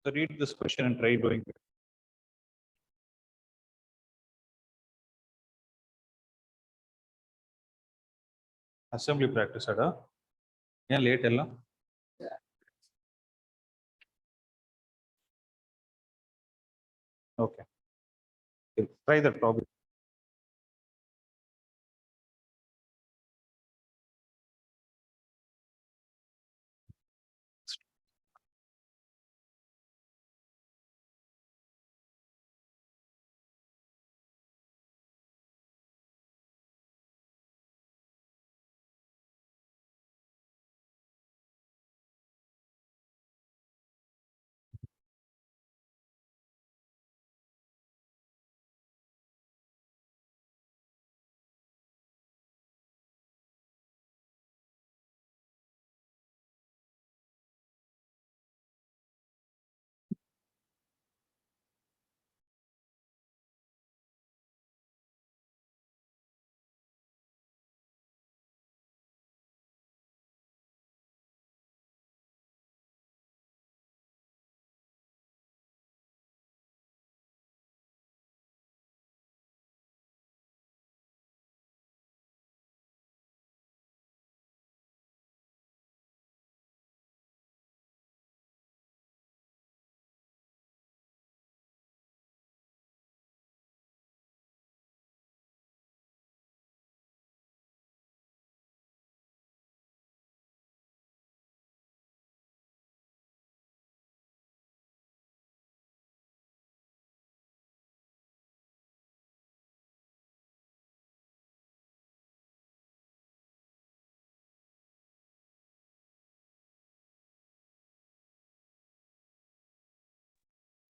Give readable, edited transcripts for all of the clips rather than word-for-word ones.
So read this question and try doing it. Assembly practice, ada? Yeah, late, ella? Okay. Try that problem.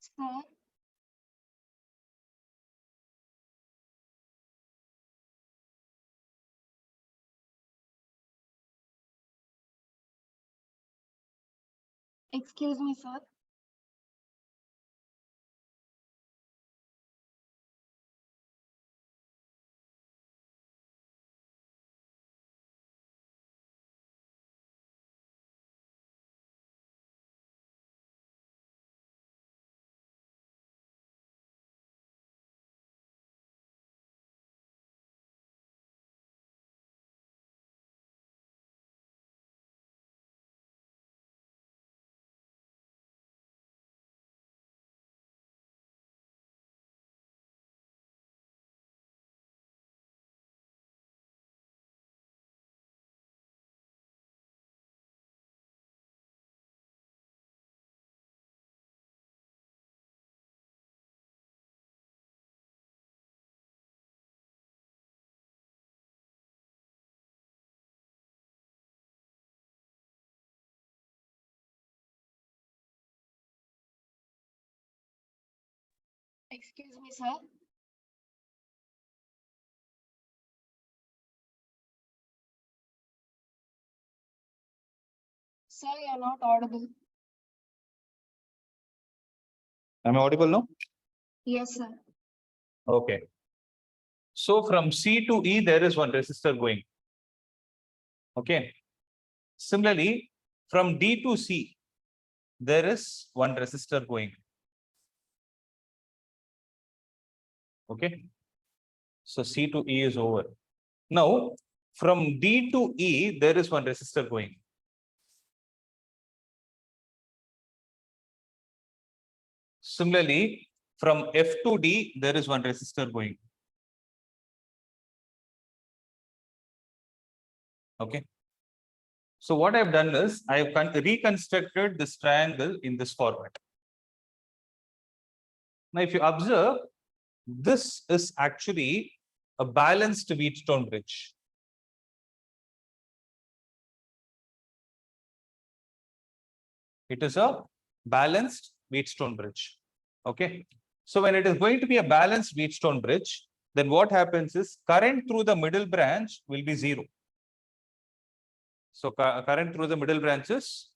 Sir, excuse me, sir. Excuse me, sir. Sir, you're not audible. Am I audible now? Yes, sir. Okay. So from C to E, there is one resistor going. Okay. Similarly, from D to C, there is one resistor going. Okay. So C to E is over. Now, from D to E, there is one resistor going. Similarly, from F to D, there is one resistor going. Okay. So what I've done is I have reconstructed this triangle in this format. Now, if you observe, this is actually a balanced Wheatstone bridge. It is a balanced Wheatstone bridge. Okay. So when it is going to be a balanced Wheatstone bridge, then what happens is current through the middle branch will be 0. So current through the middle branch is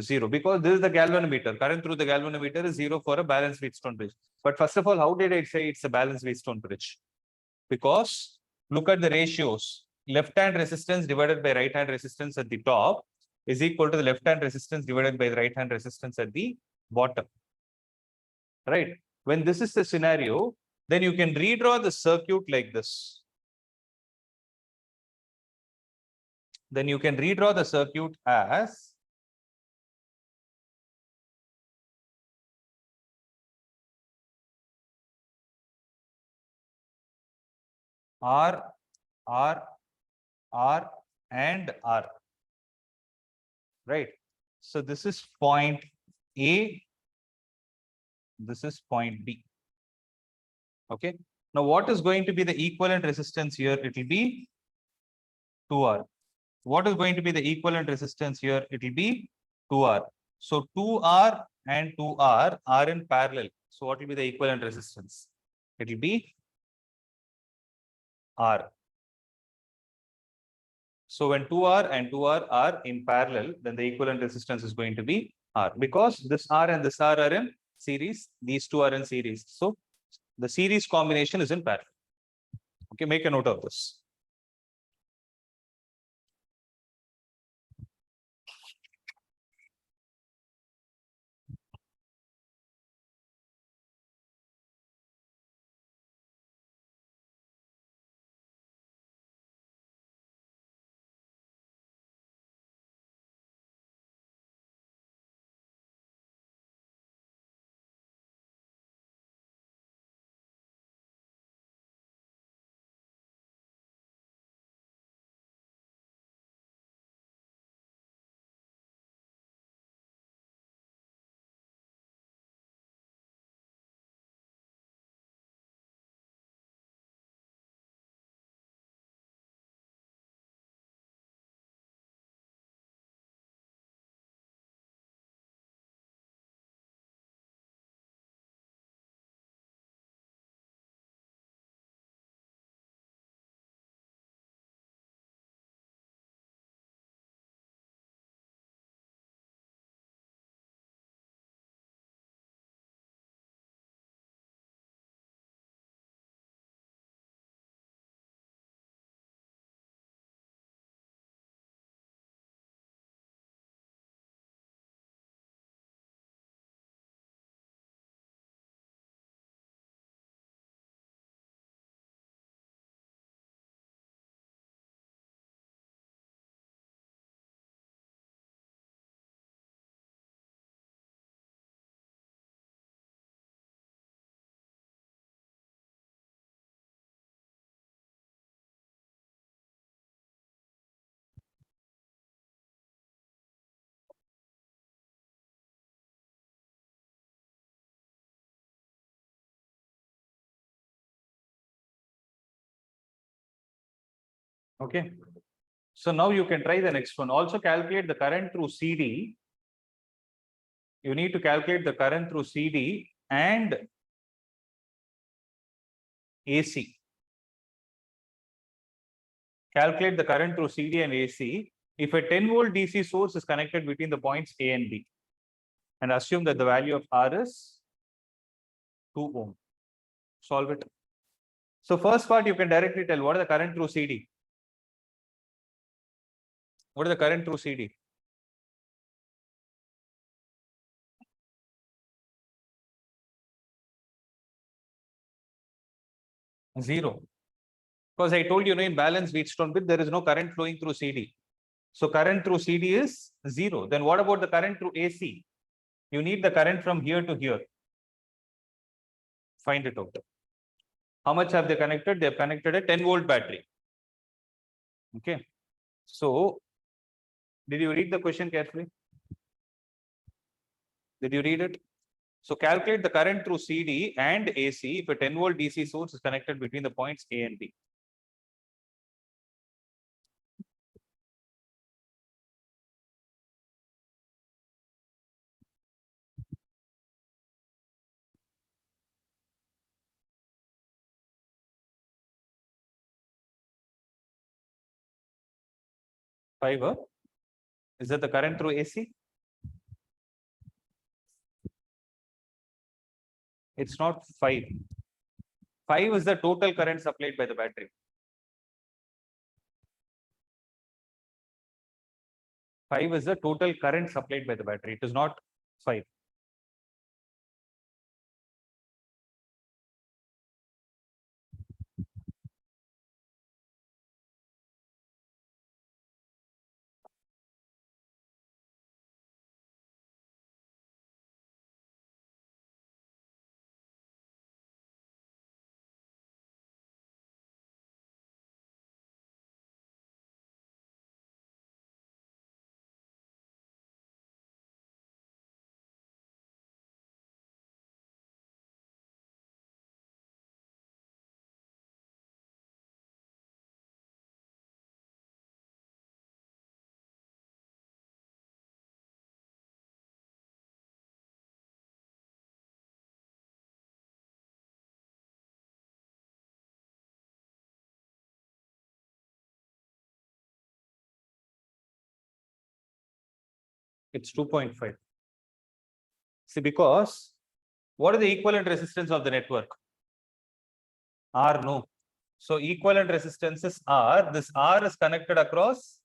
0 because this is the galvanometer. Current through the galvanometer is 0 for a balanced Wheatstone bridge. But first of all, how did I say it's a balanced Wheatstone bridge? Because look at the ratios. Left-hand resistance divided by right-hand resistance at the top is equal to the left-hand resistance divided by the right-hand resistance at the bottom. right? When this is the scenario, then you can redraw the circuit like this. Then you can redraw the circuit as R, R, R, and R, right? So this is point A, this is point B. Okay. Now, what is going to be the equivalent resistance here? It will be 2R. What is going to be the equivalent resistance here? It will be 2R. So 2R and 2R are in parallel. So what will be the equivalent resistance? It will be R. So when 2R and 2R are in parallel, then the equivalent resistance is going to be R, because this R and this R are in series. These two are in series. So the series combination is in parallel. Okay, make a note of this. Okay. So now you can try the next one. Also calculate the current through CD. You need to calculate the current through CD and AC. Calculate the current through CD and AC if a 10-volt DC source is connected between the points A and B, and assume that the value of R is 2 ohm. Solve it. So first part, you can directly tell what is the current through CD. What is the current through CD? Zero. Because I told you, in balance Wheatstone bit, there is no current flowing through CD. So current through CD is 0. Then what about the current through AC? You need the current from here to here. Find it out. How much have they connected? They have connected a 10-volt battery. Okay. So, did you read the question carefully? Did you read it? So, calculate the current through CD and AC if a 10-volt DC source is connected between the points A and B. Five. Is that the current through AC? It's not 5. 5 is the total current supplied by the battery. 5 is the total current supplied by the battery. It is not 5. It's 2.5. See, because what is the equivalent resistance of the network? R, no. So equivalent resistances are, this R is connected across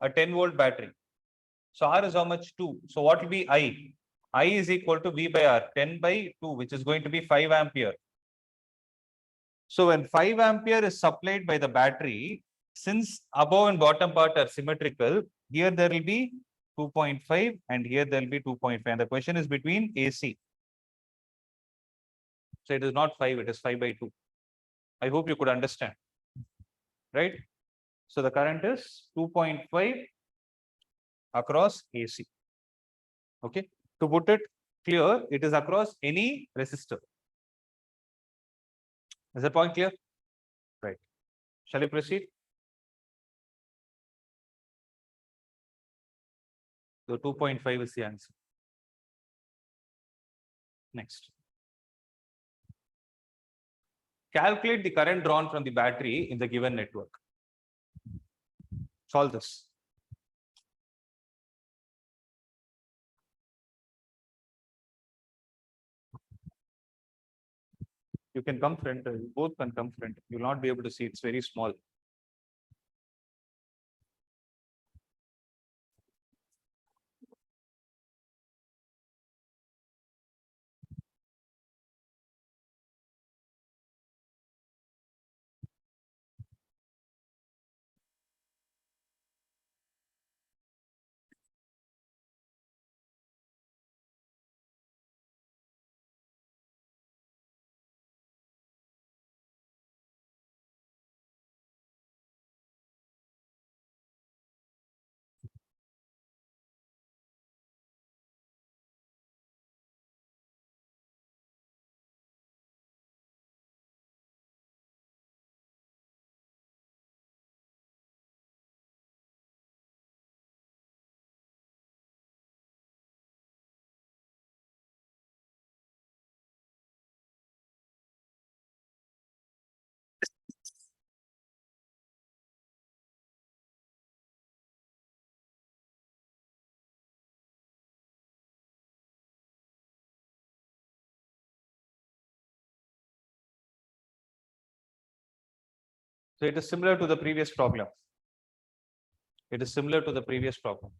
a 10-volt battery. So R is how much? 2. So what will be I? I is equal to V by R, 10 by 2, which is going to be 5 ampere. So when 5 ampere is supplied by the battery, since above and bottom part are symmetrical, here there will be 2.5 and here there will be 2.5. And the question is between AC. So it is not 5, it is 5 by 2. I hope you could understand, right? So the current is 2.5 across AC. Okay. To put it clear, it is across any resistor. Is the point clear? Right. Shall we proceed? So 2.5 is the answer. Next. Calculate the current drawn from the battery in the given network. Solve this. You can come front, both can come front. You will not be able to see, it's very small. So it is similar to the previous problem. It is similar to the previous problem.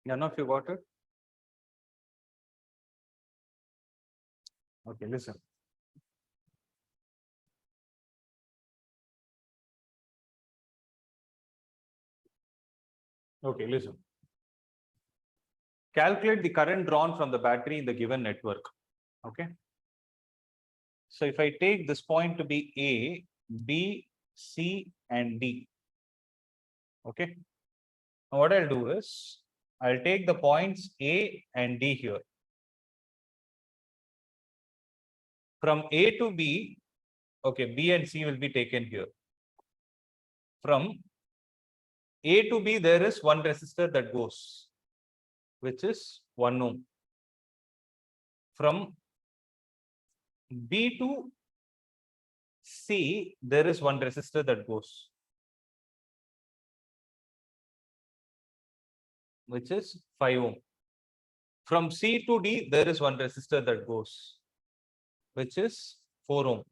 None of you got it? Okay, listen. Okay, listen. Calculate the current drawn from the battery in the given network. Okay. So if I take this point to be A, B, C, and D. Okay. Now what I'll do is I'll take the points A and D here. From A to B, okay, B and C will be taken here. From A to B, there is one resistor that goes, which is 1 ohm. From B to C, there is one resistor that goes, which is 5 ohm. From C to D, there is one resistor that goes, which is 4 ohm.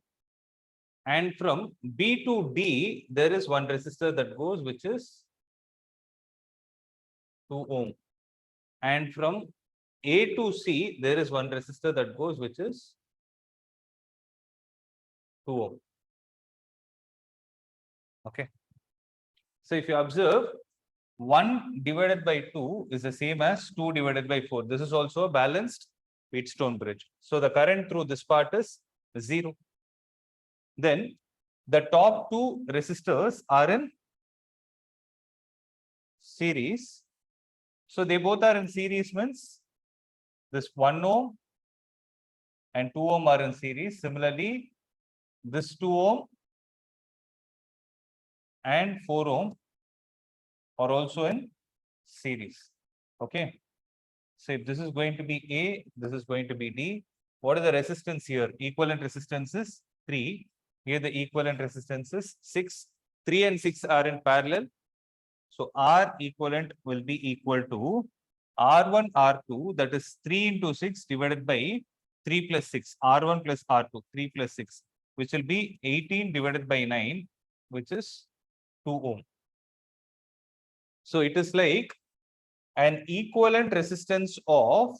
And from B to D, there is one resistor that goes, which is 2 ohm. And from A to C, there is one resistor that goes, which is 2 ohm. Okay. So if you observe, 1 divided by 2 is the same as 2 divided by 4. This is also a balanced Wheatstone bridge. So the current through this part is 0. Then the top two resistors are in series. So they both are in series means this 1 ohm and 2 ohm are in series. Similarly, this 2 ohm and 4 ohm are also in series. Okay. So if this is going to be A, this is going to be D. What is the resistance here? Equivalent resistance is 3. Here the equivalent resistance is 6. 3 and 6 are in parallel. So R equivalent will be equal to R1, R2, that is 3 into 6 divided by 3 plus 6. R1 plus R2, 3 plus 6, which will be 18 divided by 9, which is 2 ohm. So it is like an equivalent resistance of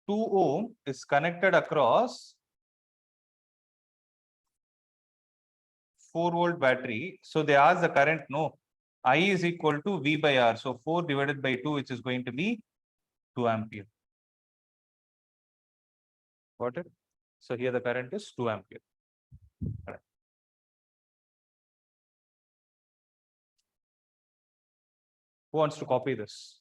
2 ohm is connected across 4-volt battery. So they ask the current, no, I is equal to V by R. So 4 divided by 2, which is going to be 2 ampere. Got it? So here the current is 2 ampere. Right. Who wants to copy this?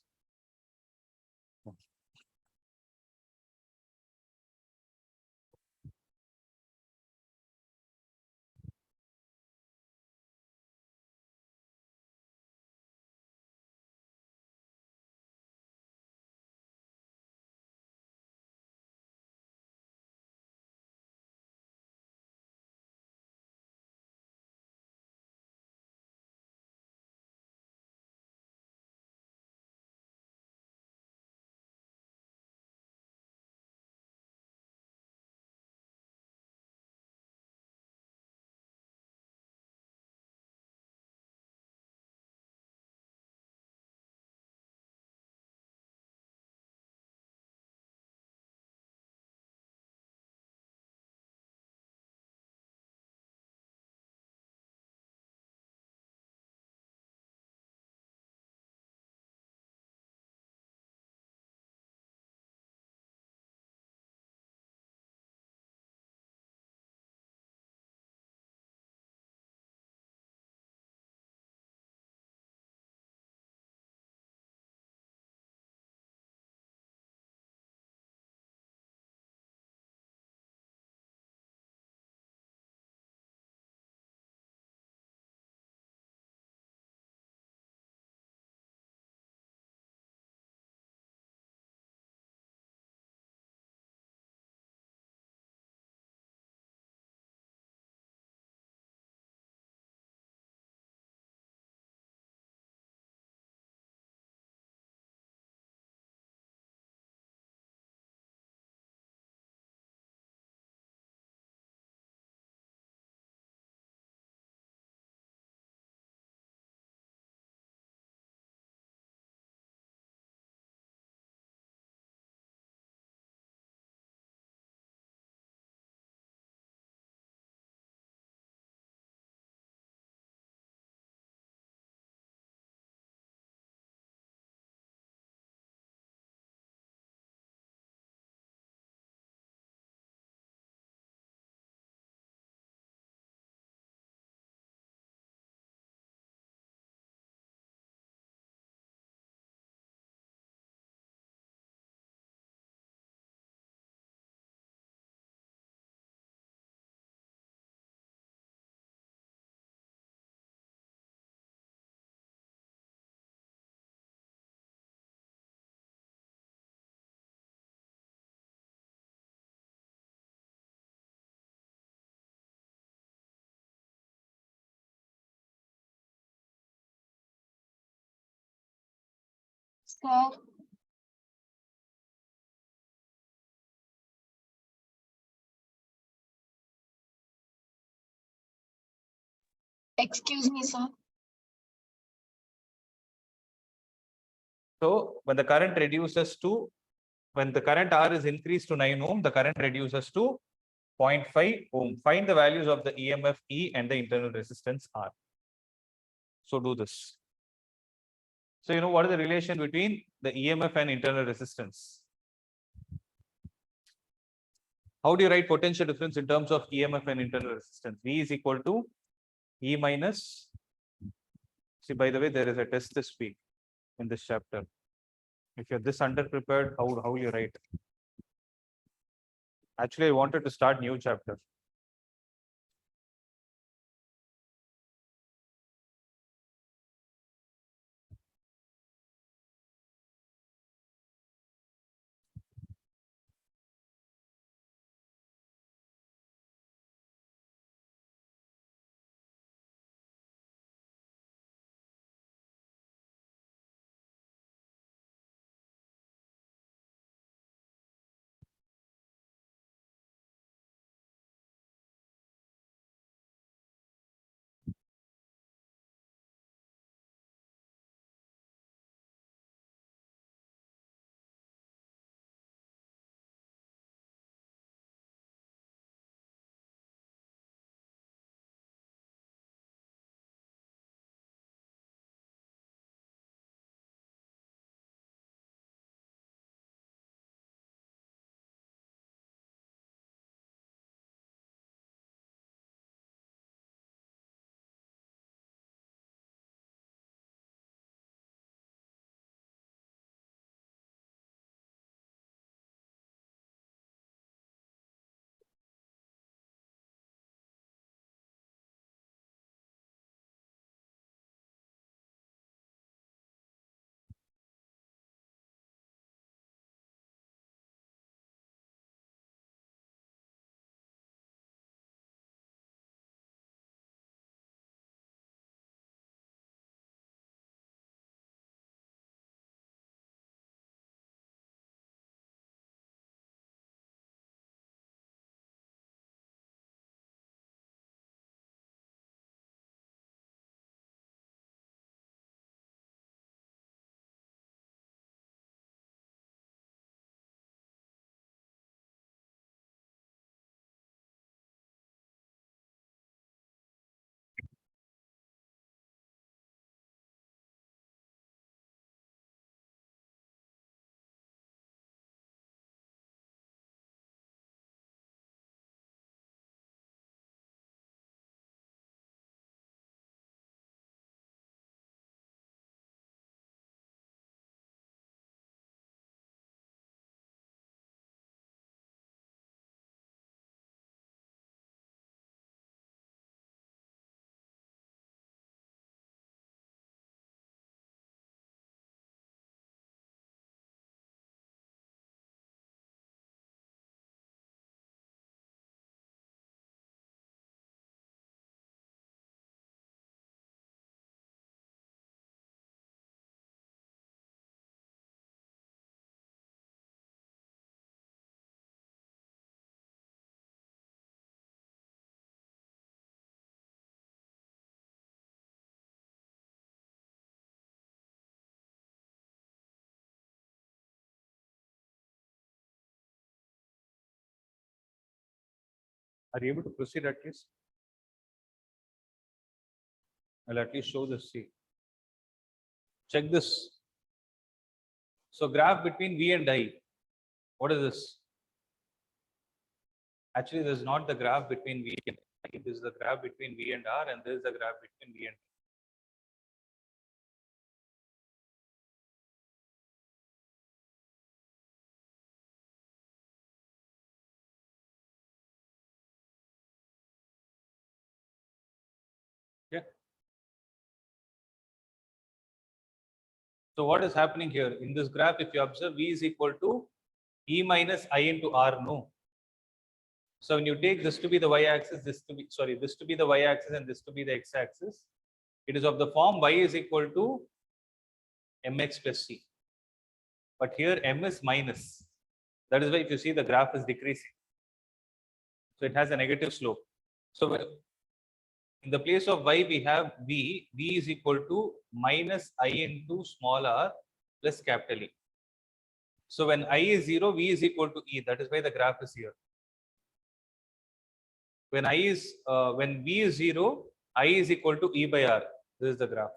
Sir. Excuse me, sir. So when the current reduces to, when the current R is increased to 9 ohm, the current reduces to 0.5 ohm. Find the values of the EMF E and the internal resistance R. So do this. So you know what is the relation between the EMF and internal resistance? How do you write potential difference in terms of EMF and internal resistance? V is equal to E minus. See, by the way, there is a test this week in this chapter. If you're this underprepared, how will you write? Actually, I wanted to start new chapter. Are you able to proceed at least? I'll at least show this. See. Check this. So graph between V and I. What is this? Actually, this is not the graph between V and I. This is the graph between V and R, and this is the graph between V and I. Yeah. So what is happening here? In this graph, if you observe, V is equal to E minus I into R, no? So when you take this to be the y-axis, this to be, sorry, this to be the y-axis and this to be the x-axis, it is of the form y is equal to mx plus c. but here m is minus. That is why if you see the graph is decreasing. So it has a negative slope. So in the place of y, we have v is equal to minus I into small r plus capital E. So when I is 0, v is equal to E. That is why the graph is here. When when v is 0, I is equal to E by R. This is the graph.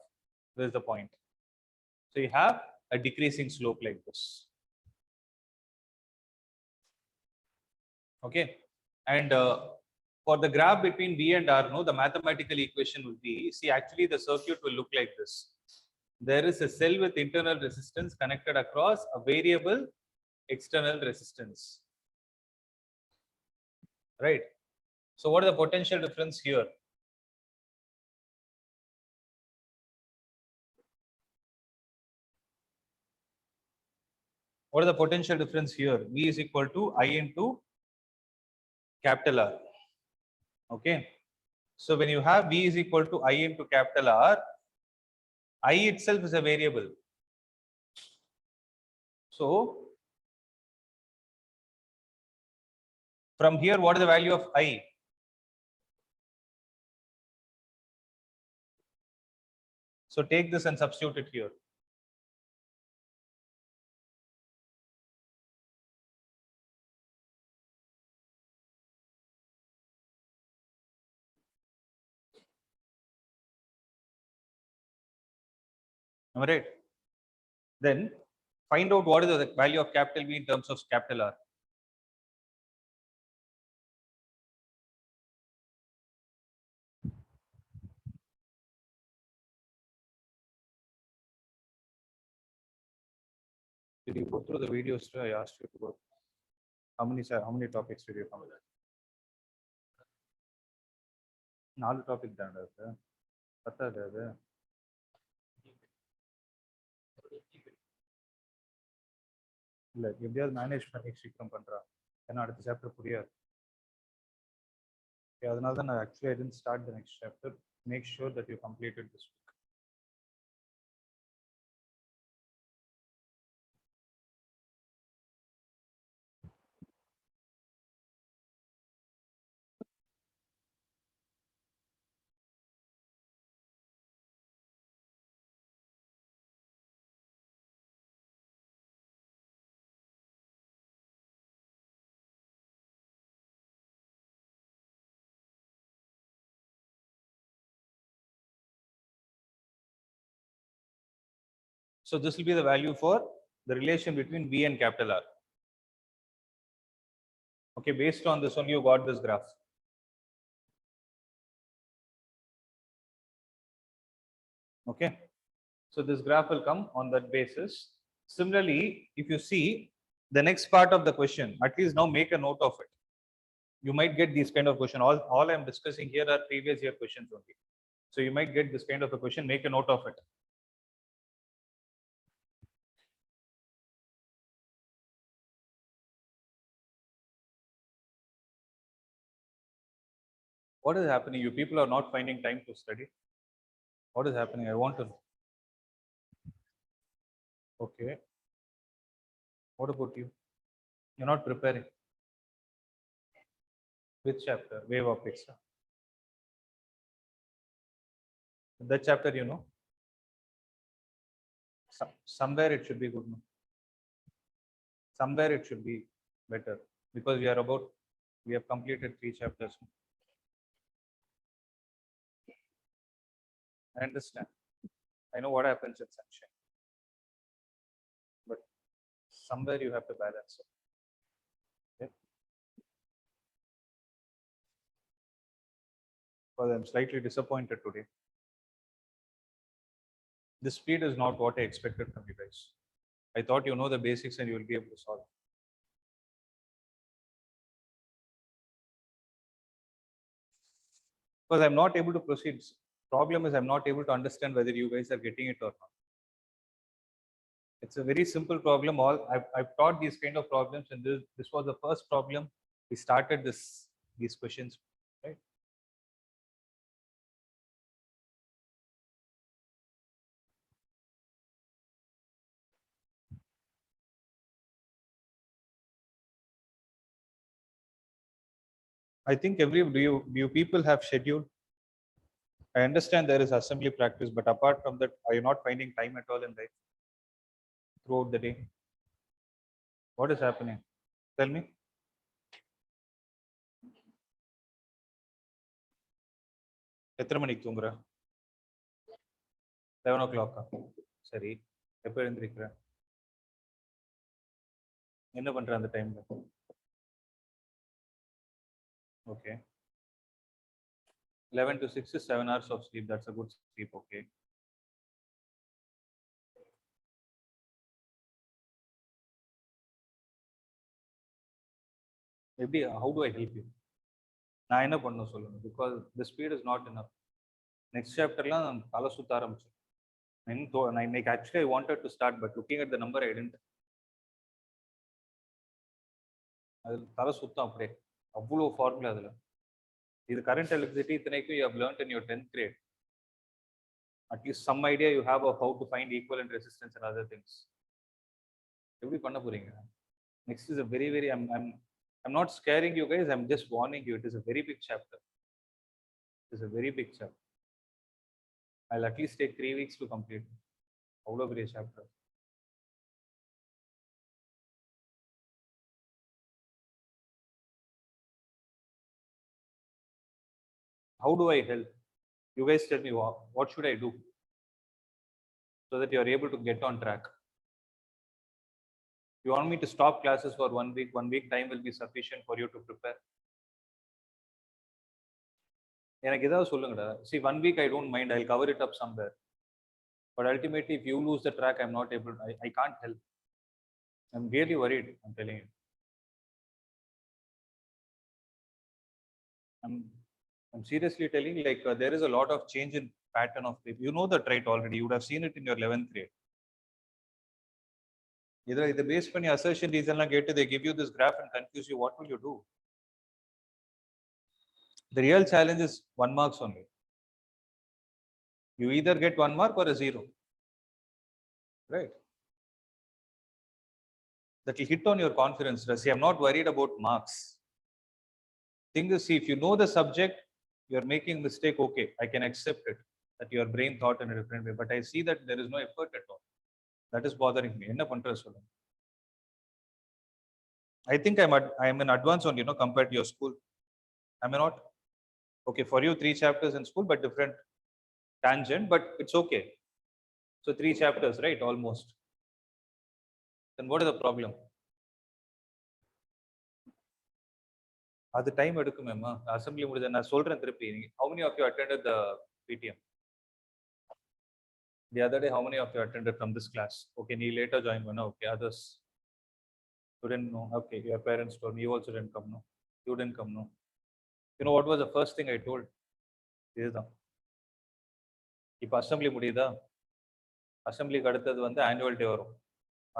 This is the point. So you have a decreasing slope like this. Okay. And for the graph between V and R, no, the mathematical equation will be, see, actually the circuit will look like this. There is a cell with internal resistance connected across a variable external resistance. Right. So what is the potential difference here? What is the potential difference here? V is equal to I into capital R. Okay. So when you have V is equal to I into capital R, I itself is a variable. So from here, what is the value of I? So take this and substitute it here. Am I right? Then find out what is the value of capital V in terms of capital R. Did you go through the videos? I asked you to go. How many topics did you cover? 4 topic தான்டா இருக்கு. பத்தாது அது. இல்ல எப்படியாவது manage பண்ணி சீக்கிரம் பண்றா. ஏன்னா அடுத்த சாப்டர் புரியாது. அதனால தான் நான் actually I didn't start the next chapter. Make sure that you completed this week. So this will be the value for the relation between V and capital R. Okay, based on this one, you got this graph. Okay, so this graph will come on that basis. Similarly, if you see the next part of the question, at least now make a note of it. You might get these kind of question. All I'm discussing here are previous year questions only. So you might get this kind of a question, make a note of it. What is happening? You people are not finding time to study. What is happening? I want to know. Okay. What about you? You're not preparing. Which chapter? Wave optics. That chapter, you know. Somewhere it should be good. No? Somewhere it should be better because we have completed 3 chapters. I understand. I know what happens in sunshine. But somewhere you have to balance it. Okay? Because I'm slightly disappointed today. The speed is not what I expected from you guys. I thought you know the basics and you will be able to solve. Because I'm not able to proceed. Problem is I'm not able to understand whether you guys are getting it or not. It's a very simple problem. I've taught these kind of problems, and this was the first problem we started these questions, right? I think do you people have schedule? I understand there is assembly practice, but apart from that, are you not finding time at all in life throughout the day? What is happening? Tell me. எத்தனை மணிக்கு தூங்குற? 11 o'clock. சரி, எப்போ எழுந்திருக்கிற? என்ன பண்ற அந்த டைம்ல? Okay. 11 to 6 is 7 hours of sleep. That's a good sleep. Okay. Maybe how do I help you? நான் என்ன பண்ணணும் சொல்லுங்க, because the speed is not enough. Next chapterலாம் தலை சுத்த ஆரம்பிச்சு. நான் இன்னைக்கு actually I wanted to start, but looking at the number I didn't. அது தலை சுத்தம் அப்படியே அவ்வளோ ஃபார்முலா அதில். இது கரண்ட் எலக்ட்ரிசிட்டி இத்தனைக்கும் you have learned in your 10th grade. At least some idea you have of how to find equivalent resistance and other things. எப்படி பண்ண போறீங்க? Next is a very I'm not scaring you guys, I'm just warning you. It is a very big chapter. It is a very big chapter. I'll at least take 3 weeks to complete. அவ்வளோ பெரிய chapter. How do I help? You guys tell me what should I do so that you are able to get on track. You want me to stop classes for 1 week? 1 week time will be sufficient for you to prepare. எனக்கு ஏதாவது சொல்லுங்கடா. See, 1 week I don't mind. I'll cover it up somewhere. But ultimately, if you lose the track, I'm not able. I can't help. I'm really worried. I'm telling you. I'm seriously telling you, like there is a lot of change in pattern of sleep. You know that right already. You would have seen it in your 11th grade. Either the base பண்ணி assertion reason get they give you this graph and confuse you. What will you do? The real challenge is 1 marks only. You either get 1 mark or a 0, right? That will hit on your confidence. See, I'm not worried about marks. Thing is, see, if you know the subject, you're making mistake. Okay, I can accept it that your brain thought in a different way. But I see that there is no effort at all. That is bothering me. என்ன பண்றது சொல்லுங்க? I think I'm in advance on, compared to your school. Am I not? Okay, for you 3 chapters in school, but different tangent, but it's okay. So 3 chapters, right? Almost. Then what is the problem? அது time எடுக்குமேம்மா. Assembly முடிஞ்ச நான் சொல்றேன் திருப்பி. How many of you attended the PTM? The other day, how many of you attended from this class? Okay, you later joined one. Okay, others. You didn't know. Okay, your parents told me. You also didn't come, no? You didn't come, no? You know what was the first thing I told? இதுதான். இப்போ assembly முடியுதா? அசம்பிளிக்கு அடுத்தது வந்து annual day வரும்,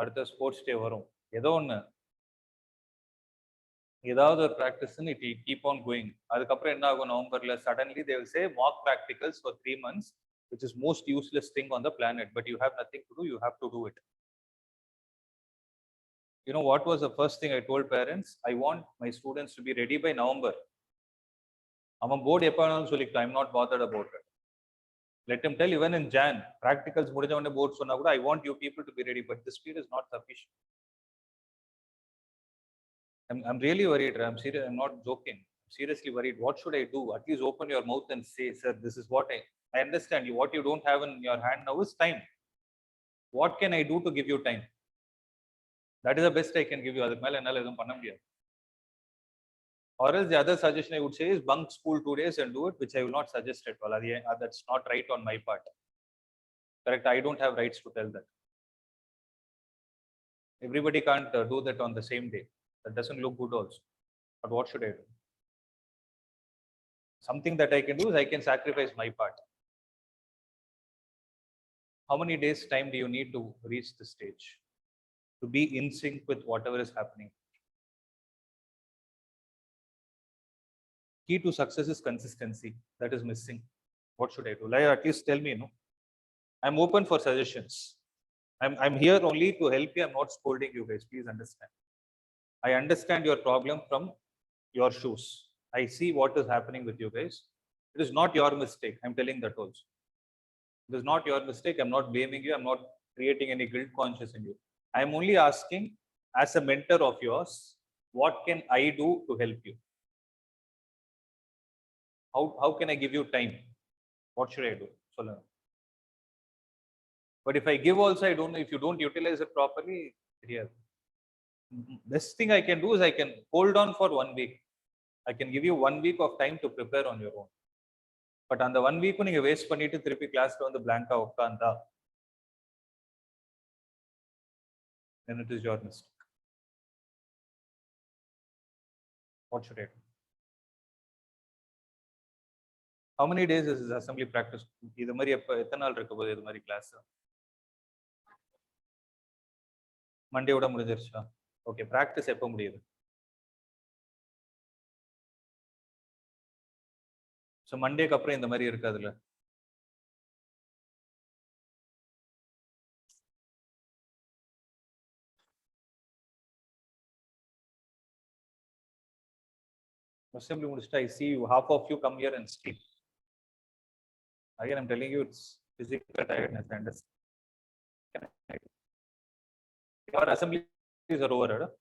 அடுத்த sports day வரும், ஏதோ ஒன்று ஏதாவது ஒரு ப்ராக்டிஸ்ன்னு இட் கீப் ஆன் கோயிங். அதுக்கப்புறம் என்ன ஆகும்? நவம்பர்ல suddenly they will say mock practicals for 3 months, which is most useless thing on the planet, but you have nothing to do, you have to do it. You know what was the first thing I told parents? I want my students to be ready by November. அவன் board எப்போ வேணாலும் சொல்லிக்கலாம். I'm not bothered about it. Let him tell even in Jan, practicals முடிஞ்ச உடனே board சொன்னா கூட I want you people to be ready, but the speed is not sufficient. I'm really worried. I'm serious. I'm not joking. I'm seriously worried. What should I do? At least open your mouth and say, sir, this is what I understand you. What you don't have in your hand now is time. What can I do to give you time? That is the best I can give you. அதுக்கு மேல என்னால எதுவும் பண்ண முடியாது. Or else the other suggestion I would say is bunk school 2 days and do it, which I will not suggest at all. That's not right on my part. Correct? I don't have rights to tell that. Everybody can't do that on the same day. That doesn't look good also. But what should I do? Something that I can do is I can sacrifice my part. How many days time do you need to reach the stage to be in sync with whatever is happening? Key to success is consistency. That is missing. What should I do? Like, at least tell me, I'm open for suggestions. I'm here only to help you. I'm not scolding you guys. Please understand. I understand your problem from your shoes. I see what is happening with you guys. It is not your mistake. I'm telling that also. It is not your mistake. I'm not blaming you. I'm not creating any guilt conscious in you. I'm only asking, as a mentor of yours, what can I do to help you? How can I give you time? What should I do? So, but if I give also, I don't know if you don't utilize it properly. Here, best thing I can do is I can hold on for 1 week. I can give you 1 week of time to prepare on your own. But on the 1 week, you waste பண்ணிட்டு திருப்பி கிளாஸ்ல வந்து blank உட்கார்ந்தா, then it is your mistake. What should I do? How many days is this assembly practice? இது மாதிரி எத்தனை நாள் இருக்க போகுது இது மாதிரி கிளாஸ்? மண்டேயோட முடிஞ்சிருச்சா? ஓகே, பிராக்டிஸ் எப்போ முடியுது? ஸோ மண்டேக்கு அப்புறம் இந்த மாதிரி இருக்காதுல்ல? Assembly முடிச்சிட்டா, I see you, half of you come here and sleep. Again, I'm telling you, it's physical tiredness. I understand. Your assemblies are over, right?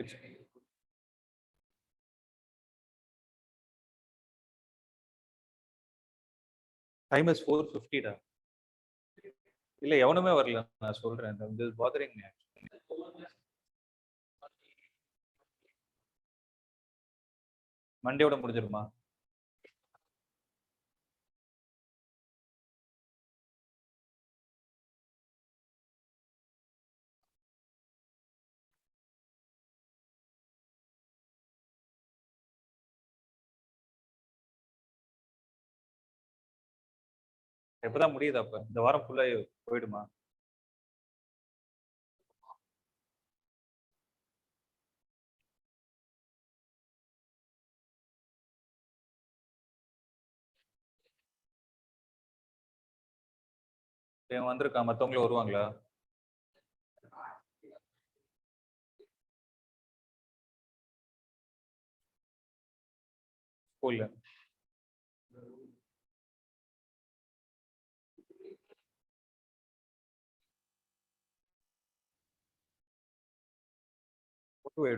It's time is 4:50 டா. இல்ல எவனுமே வரல, நான் சொல்றேன். This is bothering me. மண்டேயோட முடிஞ்சிருமா? எப்பதான் முடியுது? அப்ப இந்த வாரம் ஃபுல்லா போயிடுமா? வந்திருக்கா, மத்தவங்களும் வருவாங்களா? ஸ்கூல்ல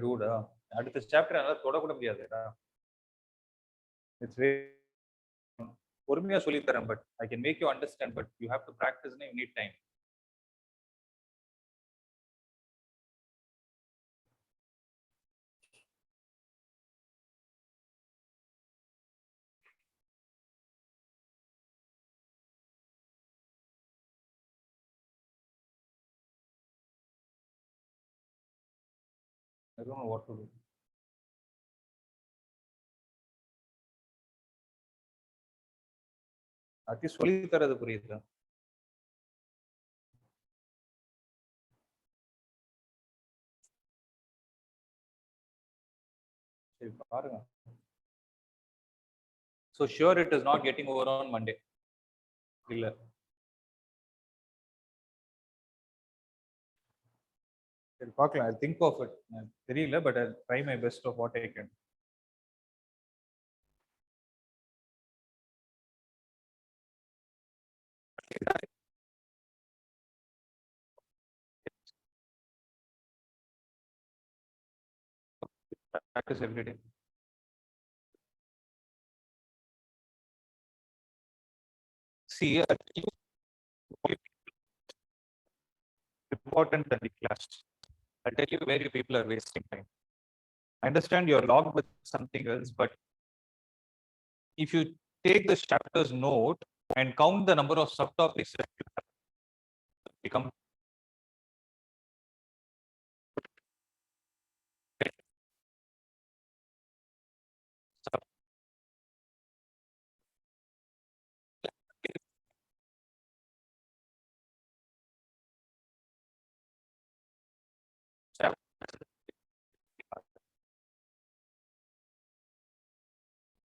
டூடா, அடுத்த சாப்டர் என்னால தொடக்கூட முடியாதுடா. இட்ஸ் பொறுமையா சொல்லி தரேன், but I can make you understand, but you have to practise, you need time. I don't know what to do. At least சொல்லி தரது புரியுதா? சரி பாருங்க. So sure it is not getting over on Monday. இல்ல சரி பார்க்கலாம். I think of it. தெரியல, but I'll try my best of what I can. Practice every day. See, important than the class. I'll tell you where you people are wasting time. I understand you're logged with something else, but if you take the chapter's note and count the number of subtopics that you have, become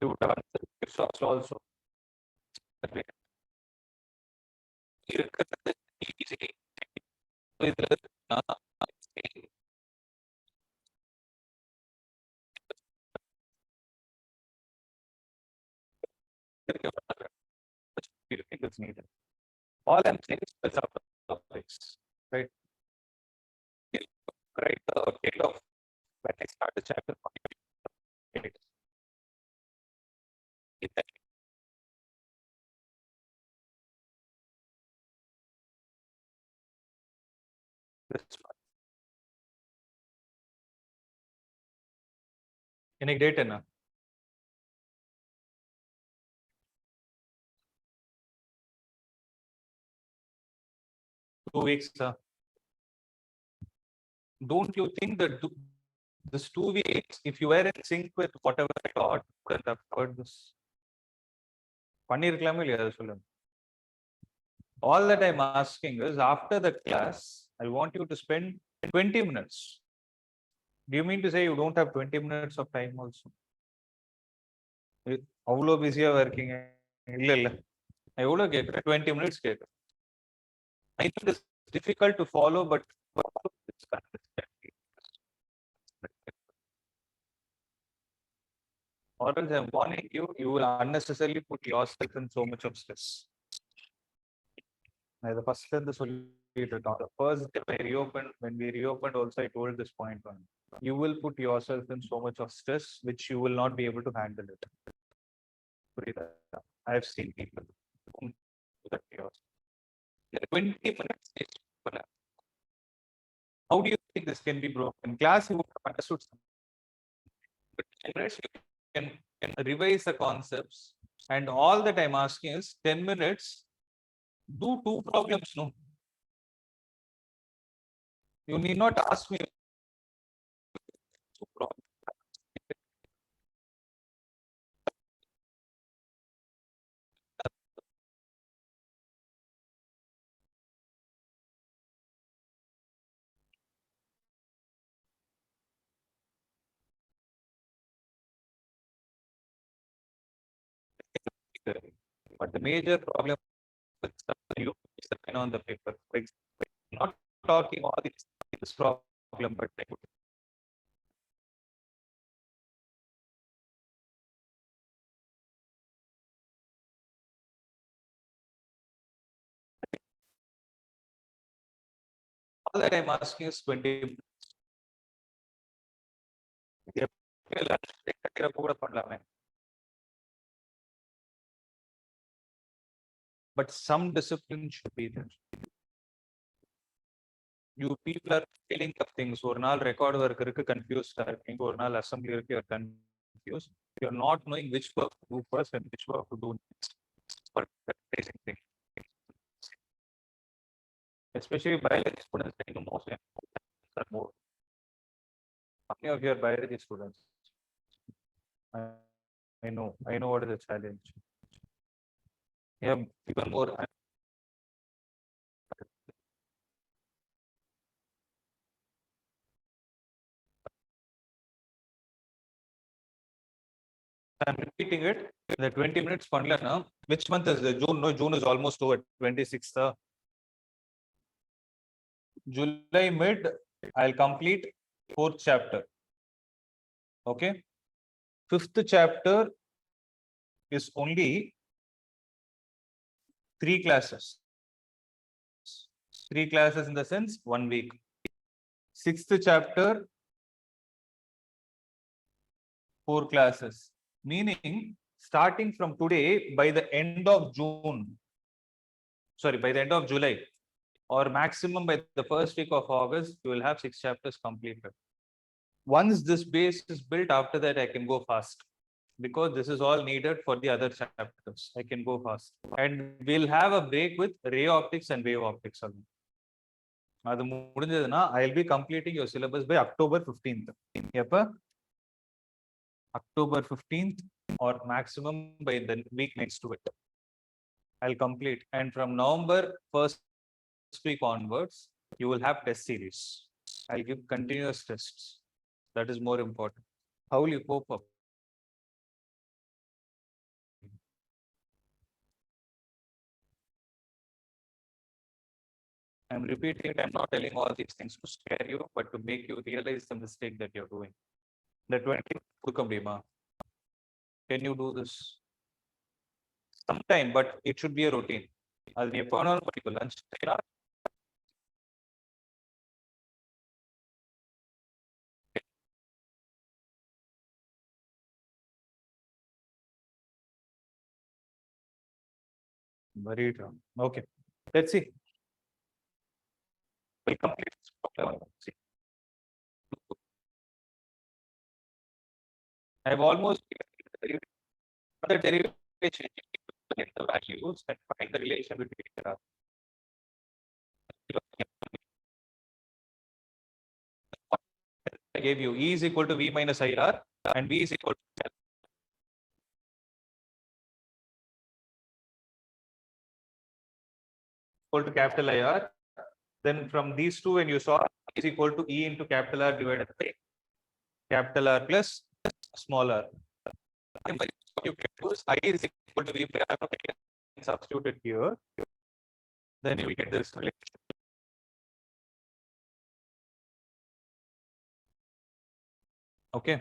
you would have answered also. இருக்கிறது easy. இதுல All I'm saying is that's out of topics, right? Right, the date of when I start the chapter. This one. Any date in 2 weeks. Don't you think that this 2 weeks, if you were in sync with whatever I taught, would have covered this? பண்ணிருக்கலாமே இல்லையா அதை சொல்லுங்க. All that I'm asking is after the class, I want you to spend 20 minutes. Do you mean to say you don't have 20 minutes of time also? அவ்வளோ பிஸியாக இருக்கீங்க? இல்லை இல்லை, நான் எவ்வளோ கேட்குறேன்? 20 minutes கேட்குறேன். I think it's difficult to follow, but or else I'm warning you, you will unnecessarily put yourself in so much of stress. The first the first when we reopened also, I told this point one. You will put yourself in so much of stress which you will not be able to handle it. I have seen people do that chaos. 20 minutes. How do you think this can be broken? In class, you would have understood something. But 10 minutes, you can revise the concepts. And all that I'm asking is 10 minutes, do 2 problems. No, you need not ask me 2 problems. But the major problem with you is the pen on the paper. Not talking all this problem, but all that I'm asking is 20 minutes. But some discipline should be there. You people are feeling up things. Or now record work confused. Or now assembly you're confused. You're not knowing which work to do first and which work to do next. But basic thing. Especially biology students, I know most are more. How many of your biology students? I know what is the challenge. Yeah, even more. I'm repeating it. The 20 minutes now. Which month is the June? No, June is almost over. 26th. July mid, I'll complete 4th chapter. Okay. 5th chapter is only 3 classes. 3 classes in the sense 1 week. 6th chapter, 4 classes. Meaning, starting from today, by the end of June, sorry, by the end of July, or maximum by the first week of August, you will have 6 chapters completed. Once this base is built, after that, I can go fast. Because this is all needed for the other chapters. I can go fast. And we'll have a break with ray optics and wave optics. I'll be completing your syllabus by October 15th. October 15th or maximum by the week next to it. I'll complete. And from November 1st week onwards, you will have test series. I'll give continuous tests. That is more important. How will you cope up? I'm repeating it. I'm not telling all these things to scare you, but to make you realize the mistake that you're doing. The 20 can you do this? Sometime, but it should be a routine. அது நீ எப்போ வேணாலும் பண்ணிக்கோ lunch. Very wrong. Okay, let's see. We complete. See. I've almost given the derivation in the values and find the relation between them. I gave you E is equal to V minus IR and V is equal to capital IR. Then from these two, when you saw is equal to E into capital R divided by capital R plus small r. You can use I is equal to V by R, substitute it here. Then you will get this relation. Okay.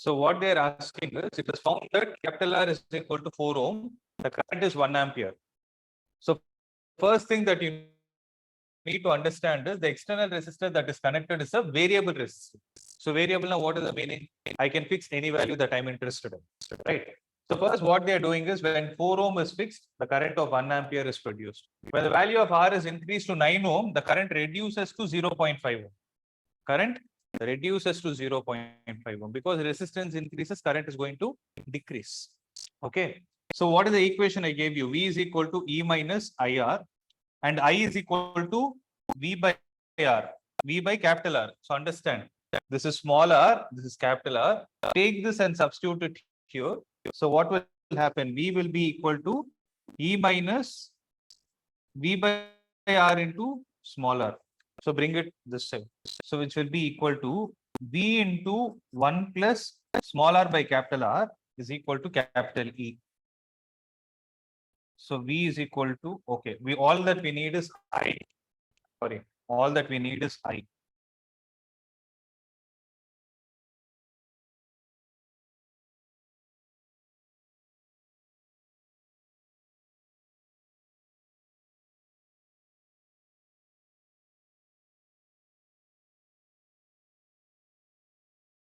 So what they are asking is, it is found that capital R is equal to 4 ohm, the current is 1 ampere. So first thing that you need to understand is the external resistor that is connected is a variable resistor. So variable, now what is the meaning? I can fix any value that I'm interested in, right? So first what they are doing is, when 4 ohm is fixed, the current of 1 ampere is produced. When the value of R is increased to 9 ohm, the current reduces to 0.5 ohm. Current reduces to 0.5 ohm, because resistance increases, current is going to decrease. Okay. So what is the equation I gave you? V is equal to E minus IR and I is equal to V by R, V by capital R. So understand, this is small r, this is capital R. Take this and substitute it here. So what will happen? V will be equal to E minus V by R into small r. So bring it this side. So which will be equal to V into 1 plus small r by capital R is equal to capital E. So V is equal to, okay, we all that we need is I. Sorry, all that we need is I.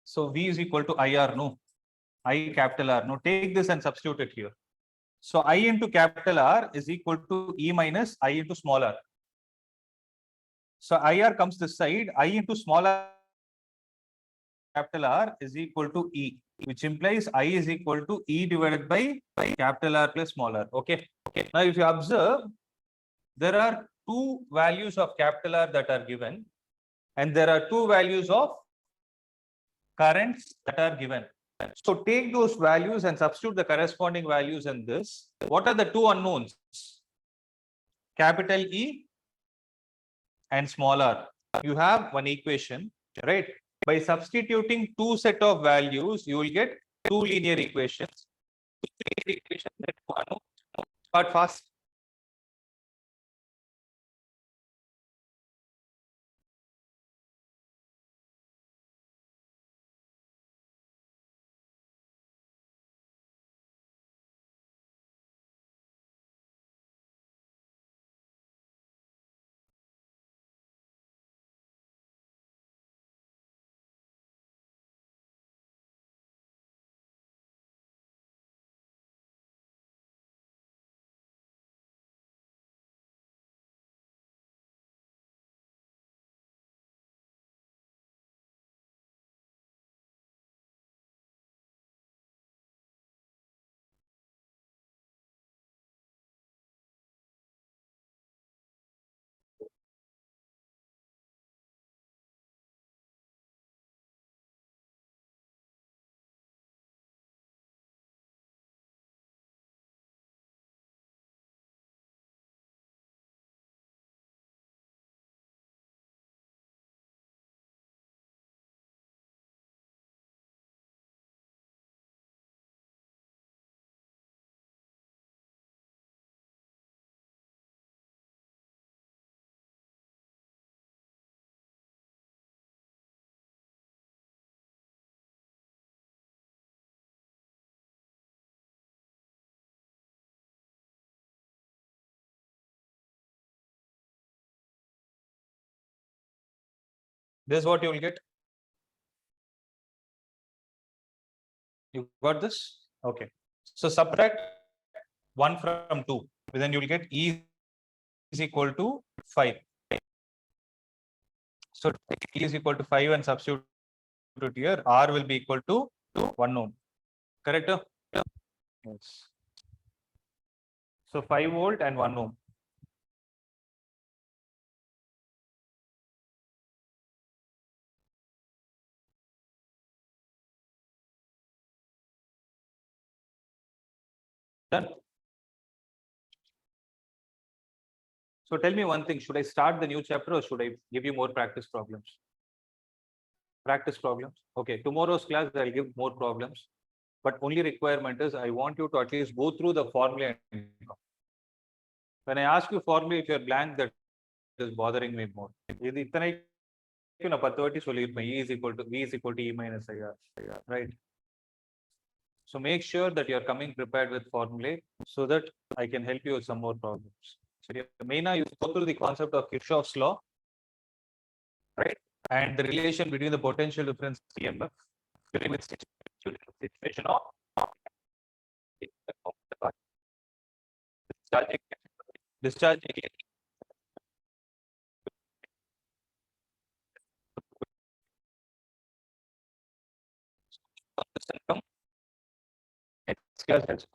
So V is equal to IR, no? I capital R, no? Take this and substitute it here. So I into capital R is equal to E minus I into small r. So IR comes this side, I into small r capital R is equal to E, which implies I is equal to E divided by capital R plus small r. Okay. Okay. Now, if you observe, there are two values of capital R that are given, and there are two values of currents that are given. So take those values and substitute the corresponding values in this. What are the two unknowns? Capital E and small r. You have one equation, right? By substituting two set of values, you will get two linear equations. But fast. This is what you will get. You got this? Okay. So subtract 1 from 2. Then you will get E is equal to 5. So E is equal to 5 and substitute it here. R will be equal to 1 ohm. Correct? Yes. So 5 volt and 1 ohm. Done. So tell me one thing, should I start the new chapter or should I give you more practice problems? Practice problems. Okay, tomorrow's class I'll give more problems, but only requirement is I want you to at least go through the formula. When I ask you formula, if you're blank, that is bothering me more. இது இத்தனைக்கும் நான் 10 வாட்டி சொல்லியிருப்பேன். E is equal to V is equal to E minus IR, right? So make sure that you're coming prepared with formulae so that I can help you with some more problems. So main you go through the concept of Kirchhoff's law, right? And the relation between the potential difference EMF during the situation of discharging next class.